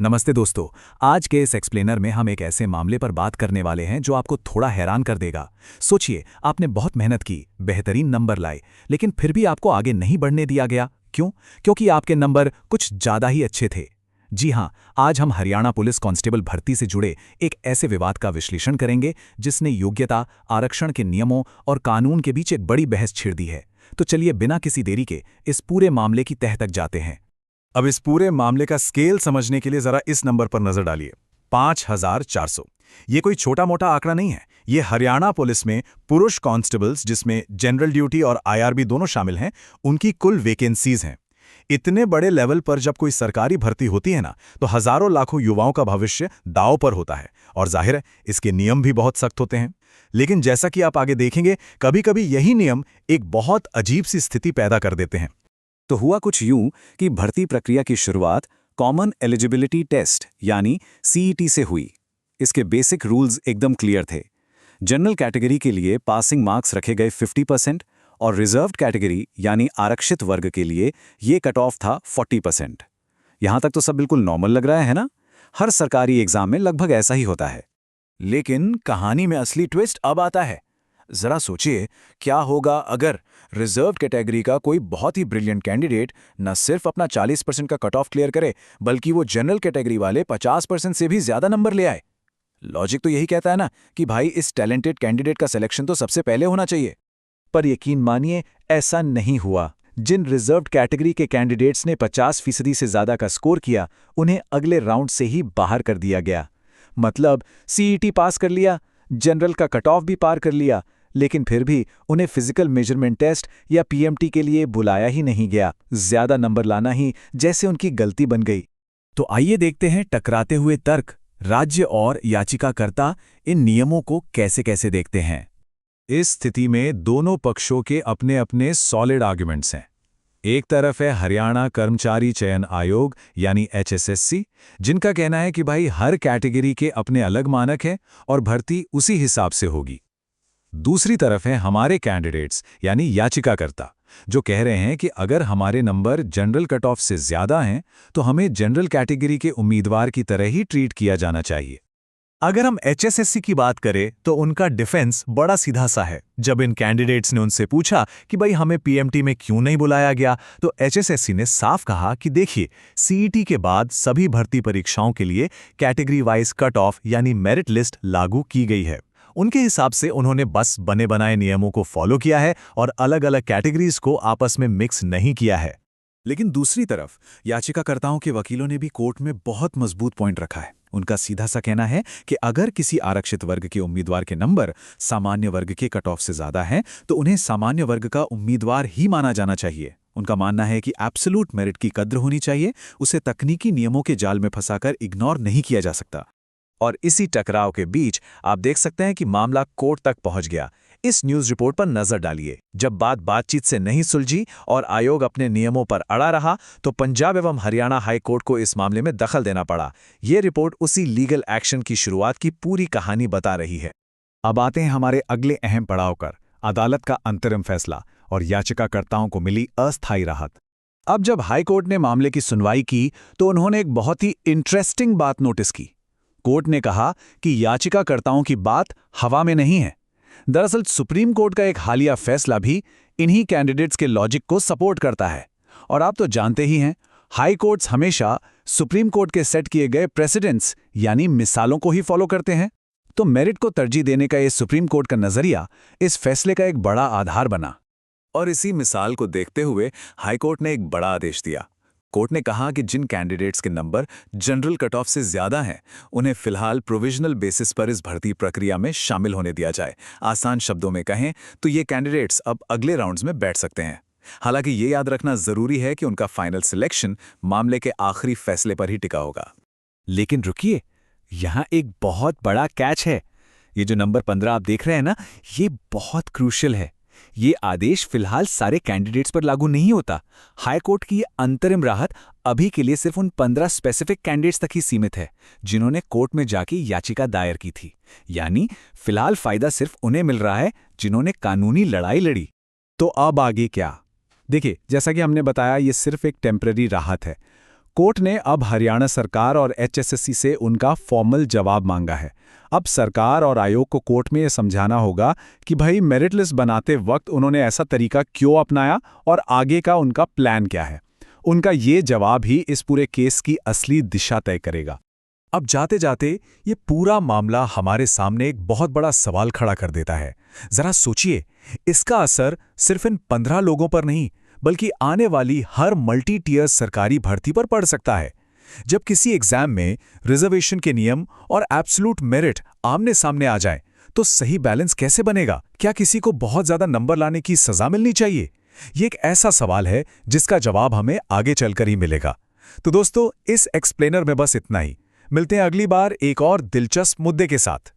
नमस्ते दोस्तों। आज के इस एक्सप्लेनर में हम एक ऐसे मामले पर बात करने वाले हैं जो आपको थोड़ा हैरान कर देगा। सोचिए, आपने बहुत मेहनत की, बेहतरीन नंबर लाए, लेकिन फिर भी आपको आगे नहीं बढ़ने दिया गया। क्यों? क्योंकि आपके नंबर कुछ ज़्यादा ही अच्छे थे। जी हाँ, आज हम हरियाणा पुलिस कांस्टेबल भर्ती से जुड़े एक ऐसे विवाद का विश्लेषण करेंगे जिसने योग्यता, आरक्षण के नियमों और कानून के बीच एक बड़ी बहस छिड़ दी है। तो चलिए बिना किसी देरी के इस पूरे मामले की तह तक जाते हैं। अब इस पूरे मामले का स्केल समझने के लिए जरा इस नंबर पर नजर डालिए, 5400। ये कोई छोटा मोटा आंकड़ा नहीं है। ये हरियाणा पुलिस में पुरुष कांस्टेबल्स, जिसमें जनरल ड्यूटी और आईआरबी दोनों शामिल हैं, उनकी कुल वैकेंसीज हैं। इतने बड़े लेवल पर जब कोई सरकारी भर्ती होती है ना, तो हजारों लाखों युवाओं का भविष्य दांव पर होता है। और जाहिर है, इसके नियम भी बहुत सख्त होते हैं। लेकिन जैसा कि आप आगे देखेंगे, कभी कभी यही नियम एक बहुत अजीब सी स्थिति पैदा कर देते हैं। तो हुआ कुछ यूं कि भर्ती प्रक्रिया की शुरुआत कॉमन एलिजिबिलिटी टेस्ट यानी सीईटी से हुई। इसके बेसिक रूल्स एकदम क्लियर थे। जनरल कैटेगरी के लिए पासिंग मार्क्स रखे गए 50% और रिजर्व्ड कैटेगरी यानी आरक्षित वर्ग के लिए ये कट ऑफ था 40%। यहां तक तो सब बिल्कुल नॉर्मल लग रहा है ना? हर सरकारी एग्जाम में लगभग ऐसा ही होता है। लेकिन कहानी में असली ट्विस्ट अब आता है। जरा सोचिए, क्या होगा अगर रिजर्व कैटेगरी का कोई बहुत ही ब्रिलियंट कैंडिडेट न सिर्फ अपना 40% का कट ऑफ क्लियर करे, बल्कि वो जनरल कैटेगरी वाले 50% से भी ज्यादा नंबर ले आए। लॉजिक तो यही कहता है ना कि भाई, इस टैलेंटेड कैंडिडेट का सिलेक्शन तो सबसे पहले होना चाहिए। पर यकीन मानिए, ऐसा नहीं हुआ। जिन रिजर्व्ड कैटेगरी के कैंडिडेट्स ने 50% से ज्यादा का स्कोर किया, उन्हें अगले राउंड से ही बाहर कर दिया गया। मतलब सीईटी पास कर लिया, जनरल का कट ऑफ भी पार कर लिया, लेकिन फिर भी उन्हें फिजिकल मेजरमेंट टेस्ट या पीएमटी के लिए बुलाया ही नहीं गया। ज्यादा नंबर लाना ही जैसे उनकी गलती बन गई। तो आइए देखते हैं टकराते हुए तर्क, राज्य और याचिकाकर्ता इन नियमों को कैसे कैसे देखते हैं। इस स्थिति में दोनों पक्षों के अपने अपने सॉलिड आर्ग्यूमेंट्स हैं। एक तरफ है हरियाणा कर्मचारी चयन आयोग यानी HSSC, जिनका कहना है कि भाई, हर कैटेगरी के अपने अलग मानक हैं और भर्ती उसी हिसाब से होगी। दूसरी तरफ है हमारे कैंडिडेट्स यानी याचिकाकर्ता, जो कह रहे हैं कि अगर हमारे नंबर जनरल कट ऑफ से ज्यादा हैं तो हमें जनरल कैटेगरी के उम्मीदवार की तरह ही ट्रीट किया जाना चाहिए। अगर हम HSSC की बात करें तो उनका डिफेंस बड़ा सीधा सा है। जब इन कैंडिडेट्स ने उनसे पूछा कि भाई, हमें पीएमटी में क्यों नहीं बुलाया गया, तो HSSC ने साफ कहा कि देखिए, सीईटी के बाद सभी भर्ती परीक्षाओं के लिए कैटेगरी वाइज कट ऑफ यानी मेरिट लिस्ट लागू की गई है। उनके हिसाब से उन्होंने बस बने बनाए नियमों को फॉलो किया है और अलग अलग कैटेगरीज को आपस में मिक्स नहीं किया है। लेकिन दूसरी तरफ याचिकाकर्ताओं के वकीलों ने भी कोर्ट में बहुत मजबूत पॉइंट रखा है। उनका सीधा सा कहना है कि अगर किसी आरक्षित वर्ग के उम्मीदवार के नंबर सामान्य वर्ग के कट ऑफ से ज्यादा हैं, तो उन्हें सामान्य वर्ग का उम्मीदवार ही माना जाना चाहिए। उनका मानना है कि एब्सोल्यूट मेरिट की कद्र होनी चाहिए, उसे तकनीकी नियमों के जाल में फंसाकर इग्नोर नहीं किया जा सकता। और इसी टकराव के बीच आप देख सकते हैं कि मामला कोर्ट तक पहुंच गया। इस न्यूज रिपोर्ट पर नजर डालिए। जब बातचीत से नहीं सुलझी और आयोग अपने नियमों पर अड़ा रहा, तो पंजाब एवं हरियाणा हाई कोर्ट को इस मामले में दखल देना पड़ा। ये रिपोर्ट उसी लीगल एक्शन की शुरुआत की पूरी कहानी बता रही है। अब आते हैं हमारे अगले अहम पड़ाव पर, अदालत का अंतरिम फैसला और याचिकाकर्ताओं को मिली अस्थायी राहत। अब जब हाई कोर्ट ने मामले की सुनवाई की, तो उन्होंने एक बहुत ही इंटरेस्टिंग बात नोटिस की। कोर्ट ने कहा कि याचिकाकर्ताओं की बात हवा में नहीं है। दरअसल सुप्रीम कोर्ट का एक हालिया फैसला भी इन्हीं कैंडिडेट्स के लॉजिक को सपोर्ट करता है। और आप तो जानते ही हैं, हाई कोर्ट्स हमेशा सुप्रीम कोर्ट के सेट किए गए प्रेसिडेंट्स यानी मिसालों को ही फॉलो करते हैं। तो मेरिट को तरजीह देने का ये सुप्रीम कोर्ट का नजरिया इस फैसले का एक बड़ा आधार बना। और इसी मिसाल को देखते हुए हाई कोर्ट ने एक बड़ा आदेश दिया। कोर्ट ने कहा कि जिन कैंडिडेट्स के नंबर जनरल कट ऑफ से ज्यादा हैं, उन्हें फिलहाल प्रोविजनल बेसिस पर इस भर्ती प्रक्रिया में शामिल होने दिया जाए। आसान शब्दों में कहें तो ये कैंडिडेट्स अब अगले राउंड्स में बैठ सकते हैं। हालांकि ये याद रखना जरूरी है कि उनका फाइनल सिलेक्शन मामले के आखिरी फैसले पर ही टिका होगा। लेकिन रुकिए, यहां एक बहुत बड़ा कैच है। ये जो नंबर 15 आप देख रहे हैं ना, ये बहुत क्रूशियल है। ये आदेश फिलहाल सारे कैंडिडेट्स पर लागू नहीं होता। हाई कोर्ट की ये अंतरिम राहत अभी के लिए सिर्फ उन 15 स्पेसिफिक कैंडिडेट्स तक ही सीमित है, जिन्होंने कोर्ट में जाके याचिका दायर की थी। यानी फिलहाल फायदा सिर्फ उन्हें मिल रहा है जिन्होंने कानूनी लड़ाई लड़ी। तो अब आगे क्या? देखिए, जैसा कि हमने बताया, ये सिर्फ एक टेम्पररी राहत है। कोर्ट ने अब हरियाणा सरकार और एचएसएससी से उनका फॉर्मल जवाब मांगा है। अब सरकार और आयोग को कोर्ट में यह समझाना होगा कि भाई मेरिट लिस्ट बनाते वक्त उन्होंने ऐसा तरीका क्यों अपनाया और आगे का उनका प्लान क्या है। उनका ये जवाब ही इस पूरे केस की असली दिशा तय करेगा। अब जाते जाते ये पूरा मामला हमारे सामने एक बहुत बड़ा सवाल खड़ा कर देता है। जरा सोचिए, इसका असर सिर्फ इन 15 लोगों पर नहीं बल्कि आने वाली हर मल्टी टियर सरकारी भर्ती पर पड़ सकता है। जब किसी एग्जाम में रिजर्वेशन के नियम और एब्सोल्यूट मेरिट आमने सामने आ जाए तो सही बैलेंस कैसे बनेगा? क्या किसी को बहुत ज्यादा नंबर लाने की सजा मिलनी चाहिए? ये एक ऐसा सवाल है जिसका जवाब हमें आगे चलकर ही मिलेगा। तो दोस्तों, इस एक्सप्लेनर में बस इतना ही। मिलते हैं अगली बार एक और दिलचस्प मुद्दे के साथ।